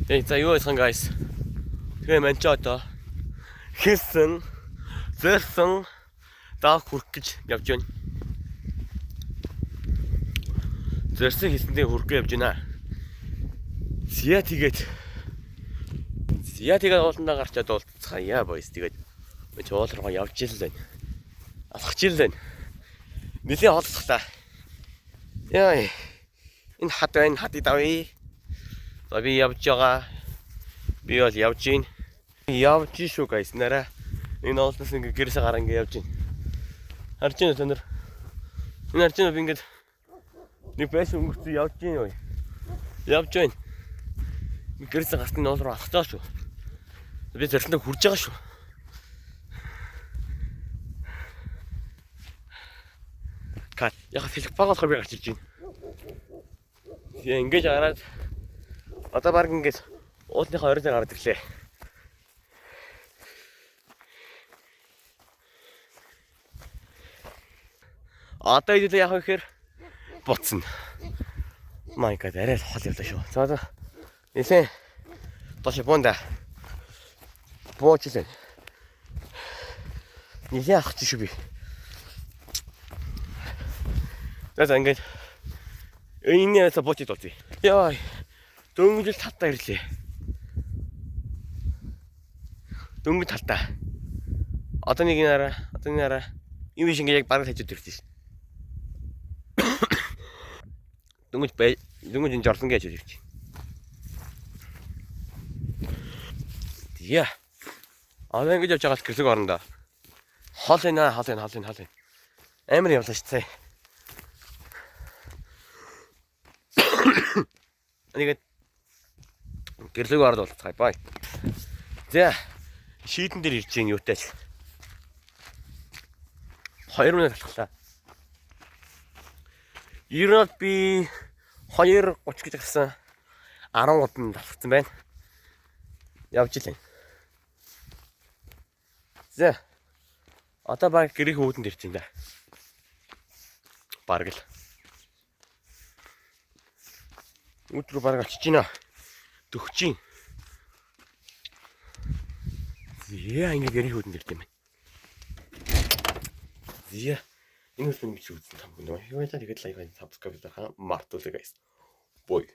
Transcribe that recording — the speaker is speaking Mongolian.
За юу байсан guys. Тэгээ мань ч одоо хэлсэн зэрсэн даах хүрх гэж явж байна. Зэрсэн хэлсэндээ хүрх гэж явж байна. Зя тэгээд ууландаа гарчаад уулзцаая boys тэгээд чи уул руу явж ил байна. Алхаж ил байна. Нилийн хоолцох та. Яа. Энэ хад идавээ. За би явж байгаа. Би бол явж гин. Явж шүү guys нараа. Энэ уулнаас ингээ гэрээсээ гараа ингээ явж гин. Харж байна тань нар. Энэ харж байна би ингээд нэг байш өнгөрцөө явж гин юу. Явж байна. Гэрээсээ гарсан уул руу алхаж байгаа шүү. Би зэрлэндээ хурж байгаа шүү. Кат яг филх баг болохоор би гарч ирж байна. Яа ингэж гараад одоо баг ингэж уулынхаа оройтой гараад ирлээ. Одоо идэл яг ихээр буцна. My god арай л хол явлаа шүү. За одоо нэлээ тош бонда боочлаа. Нэлээ ахчих шүү би. За ингэж энэээс боочд болтий. Яа. Дөнгөж талтаа ирлээ. Дөнгөж талтаа. Одоо нэг нэраа, юм биш ингээ яг бараг хажууд ирсэн шин. Дөнгөж энэ жорлон гэж ирж. Яа. Одоо ингэж явж байгаа гэрлэг орондоо. Хол энэ. Амар явлаа шүү дээ. Нэгэд гэрлэг орд болцгаая бай. За шийдэн дээр ирж гин юутай ч 2 минут алхлаа. Ирээд би 2:30 гэж гарсан 13 минут алхсан байна. Явж илээ. За одоо баг гэрийн хөвдөнд ирж байна да. Бараг л өдрө бараг очиж гинэ. Төгчийн. Зя ингэ гэрийн хөвдөнд ирж байна. Зя энэ үс ингэж үзсэн юм байна. Юу яа тэгээд лайк and subscribe хийх мартуулъя guys. Бой.